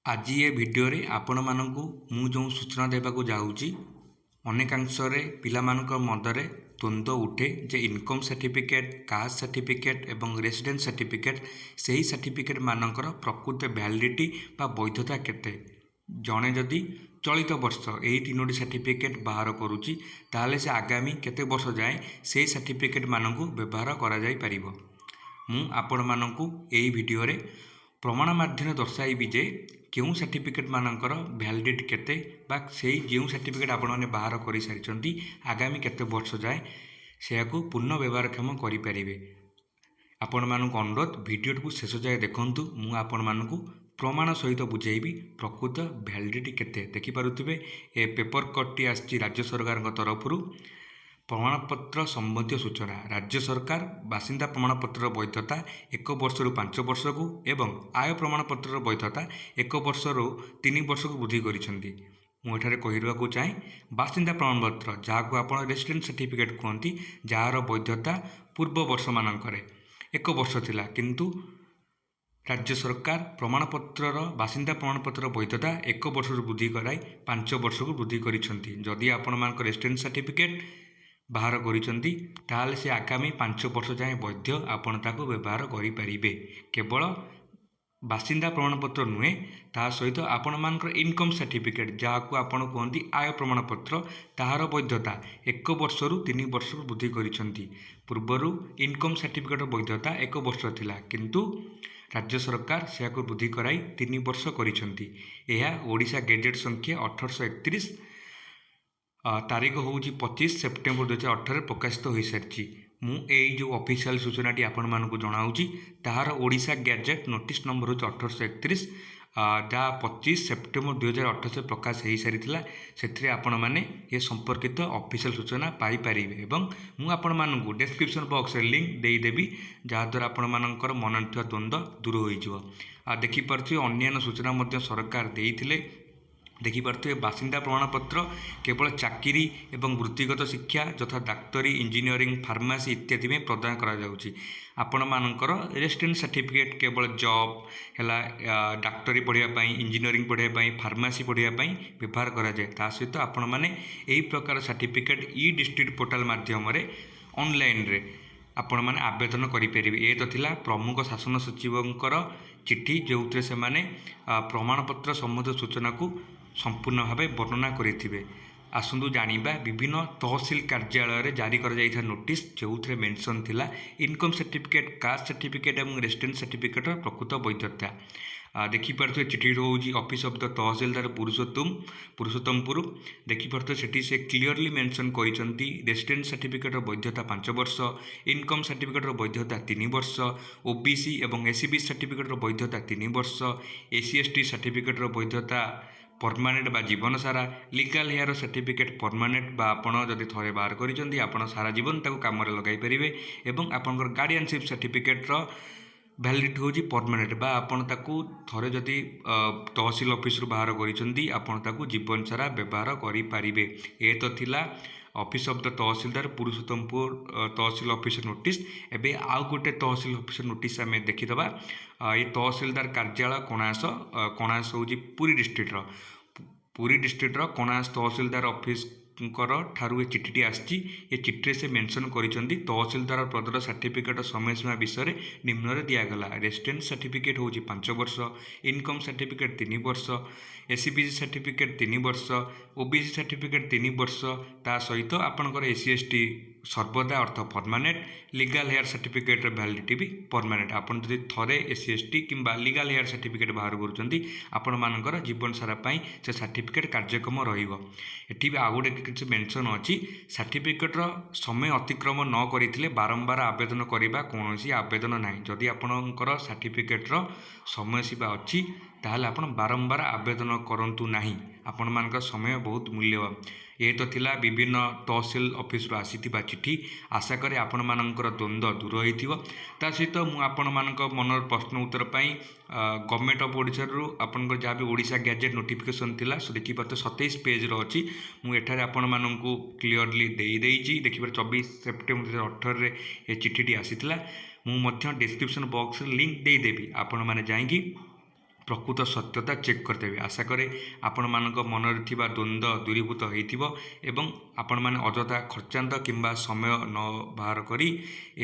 आज ये भिडियो आपण मानू मु जो सूचना देवाक जाऊँगी अनेकांशरे पिलामानक मदरे द्वंद्व उठे जे इनकम सर्टिफिकेट कास्ट सर्टिफिकेट एवं रेसिडेंस सर्टिफिकेट से ही सर्टिफिकेट मानकर प्रकृत वैलिडिटी बा वैधता केते जड़े जदि चलित वर्ष यही तीनोटी सर्टिफिकेट बाहर करुच्ची ताहले से आगामी केते वर्ष जाए से सर्टिफिकेट मानक व्यवहार करा जाई परिबो। मु आपण मानकु एही भिडियो रे प्रमाण माध्यम दर्शाइबी जे केउं सर्टिफिकेट मानकर वैलिडिटी केते बा सेही जेउं सर्टिफिकेट आपण माने बाहर करि सारिचंती आगामी केते वर्ष जाए सेयाकु पुनः व्यवहारक्षम करि परिबे। आपण मानकु अनुरोध भिडियो को शेष जाए देखंतु मु आपण मानकु प्रमाण सहित बुझेबी प्रकृत वैलिडिटी केते देखि पारुथिबे। ए पेपर कटटी आछि राज्य सरकार तरफ प्रमाणपत्र संबंधी सूचना राज्य सरकार बासिंदा प्रमाणपत्र वैधता 1 वर्ष रु 5 वर्ष को एवं आय प्रमाणपत्र वैधता 1 वर्ष रु 3 वर्ष को वृद्धि करिसेंती। मुझे कहवाक चाहे बासिंदा प्रमाणपत्र जहाँ को आप रेसिडेंट सर्टिफिकेट कहती जार वैधता पूर्व वर्ष मानक 1 वर्ष थिला किंतु राज्य सरकार प्रमाणपत्र बासिंदा प्रमाणपत्र वैधता 1 वर्ष वृद्धि कराई 5 वर्ष को वृद्धि करिसेंती। जदि आपण मानक रेसिडेंट सर्टिफिकेट बाहर करिसेंती ताहले से आगामी 5 वर्ष जाए वैध आपण ताको व्यवहार करि परिबे। केवल बासिंदा प्रमाणपत्र नुहे ता सहित आपण मानकर इनकम सर्टिफिकेट जहाँ को आपण कहती आय प्रमाणपत्र ताहार वैधता 1 वर्ष रु 3 वर्ष वृद्धि करिसेंती। पूर्वरु इनकम सर्टिफिकेट वैधता 1 वर्ष थिला किंतु राज्य सरकार से वृद्धि कराई 3 वर्ष करिसेंती। यह ओडिशा गेजेट संख्या 1831 तारीख हूँ 25 सेप्टेम्बर 2018 प्रकाशित हो सारी। मुझे जो ऑफिशियल सूचनाटी आपण मानक जनाऊँगी ताहार ओडिशा गैजेट नोटिस नंबर हूँ 1831 जहाँ 25 सेप्टेम्बर 2018 से प्रकाश हो सारी से आपण मैंने ये संपर्कित ऑफिशियल सूचना पाइपर एवं मुझे आपण मानक डिस्क्रिप्शन बॉक्स लिंक देदेवी जहाँद्वारा आपण मानकर मन द्वंद्व दूर हो देखिपे अन्य सूचना सरकार देते देखिपे बासिंदा प्रमाणपत्र केवल चाकरी एवं वृत्तिगत शिक्षा यथा डाक्तरी इंजीनियरिंग फार्मासी इत्यादि में प्रदान करा जाउची। आपण मानकर रेसिडेंट सर्टिफिकेट केवल जॉब है डाक्तरी पढ़ाई इंजीनियरिंग पढ़ाई फार्मासी पढ़ाई व्यवहार करा जाए। ता सहित आपण माने एही प्रकार सर्टिफिकेट ई डिस्ट्रिक्ट पोर्टाल माध्यम ऑनलाइन रे आपण माने आवेदन करें। ये तो थिला प्रमुख शासन सचिवंकर चिठी जो से माने प्रमाणपत्र संबंध सूचना को संपूर्ण भाव वर्णना करें। आसतु जानिबा विभिन्न तहसिल कार्यालय जारी कर जाइथा नोटिस जो थे मेंशन थिला इनकम सर्टिफिकेट कास्ट सर्टिफिकेट और रेसिडेंट सर्टिफिकेट प्रकृत वैधता। देखिपे चिठी रोज office of the tehsildar Purushottampur देखिपे से क्लीयरली मेंशन करिसेंती रेसिडेंट सर्टिफिकेट वैधता 5 वर्ष इनकम सर्टिफिकेट वैधता 3 वर्ष ओबीसी और एससीबी सर्टिफिकेट वैधता 3 वर्ष एससी एसटी सर्टिफिकेट वैधता परमानेंट बा जीवन सारा लीगल हेयर सर्टिफिकेट परमानेंट बा आपण जदि थरे बाहर करिसेंती आपण सारा जीवन ताको काम रे लगाई परिबे एवं आपनकर गार्डियनशिप सर्टिफिकेट रो वैलिडिटी होची परमानेंट बा आपण ताको थरे जदि तहसील ऑफिस रु बाहर करिसेंती आपण ताको जीवन सारा व्यवहार करि परिबे। ए तो थिला office of the tehsildar Purushottampur tehsil office notice. एबे आउ गोटे तहसील ऑफिस नोटिस आम देखीदबा ये तहसीलदार कार्यालय कणास हूँ पुरी डिस्ट्रिक्ट कणास तहसीलदार ऑफिस ठारू चिठी आसी ये चिठी से मेंशन करिसेंती तहसीलदार पदर सर्टिफिकेट समय सीमा विषय निम्न दिगला। रेसिडेंट सर्टिफिकेट हूँ 5 वर्ष इनकम सर्टिफिकेट 3 वर्ष एससीबीसी सर्टिफिकेट 3 वर्ष ओबीसी सर्टिफिकेट 3 वर्ष ता सहित आपणकर एससी एसटी सर्वदा अर्थ permanent legal heir certificate validity भी परमानेंट। आपन जदि थरे एससी एसटी किंबा लीगल हेयर सर्टिफिकेट बाहर करुँच आपण मानकर जीवन सारा पाई से सर्टिफिकेट कार्यक्रम रहिबो। एठी भी आ गोटे किछि मेंशन अछि सर्टिफिकेटर समय अतिक्रम न करिथिले बारंबार आवेदन करिबा कोनोसी आवेदन नाही। जदि आपणकर सर्टिफिकेटर समय सीमा अछि ताहले आपण बारंबार आवेदन करंतु नाही आपण मानकर समय बहुत मूल्यवान। ये तो थिला विभिन्न तहसील ऑफिस रु आसीथिबा चिठी आशा करे आपण मानकर द्वंद्व दूर होइथिबो। ता सहित मु आपण मानक मनर प्रश्न उत्तर पाई गवर्नमेंट ऑफ ओडिशा रु आपनकर जहाँ भी ओडिशा गैजेट नोटिफिकेशन थिला सो देखि पाते 27 पेज रो अछि मु एठारे आपण माननकु क्लियरली देई देइछि। देखि पारे 24 सेप्टेम्बर 2018 रे ए चिठीटी आसीथिला। मु मध्य डिस्क्रिप्शन बॉक्स लिंक देई देबी आपण माने जाईकी ପ୍ରକୃତ ସତ୍ୟତା ଚେକ୍ କରିଦେବେ। ଆଶା କରେ ଆପଣମାନଙ୍କ ମନରେ ଥିବା ଦ୍ୱନ୍ଦ୍ୱ ଦୂରୀଭୂତ ହୋଇଥିବ ଏବଂ ଆପଣମାନେ ଅଯଥା ଖର୍ଚ୍ଚାନ୍ତ କିମ୍ବା ସମୟ ନ ବାହାର କରି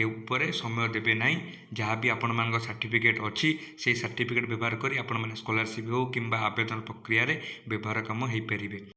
ଏ ଉପରେ ସମୟ ଦେବେ ନାହିଁ। ଯାହା ବି ଆପଣମାନଙ୍କ ସାର୍ଟିଫିକେଟ୍ ଅଛି ସେହି ସାର୍ଟିଫିକେଟ୍ ବ୍ୟବହାର କରି ଆପଣମାନେ ସ୍କଲାରସିପ୍ ହେଉ କିମ୍ବା ଆବେଦନ ପ୍ରକ୍ରିୟାରେ ବ୍ୟବହାର କାମ ହୋଇପାରିବେ।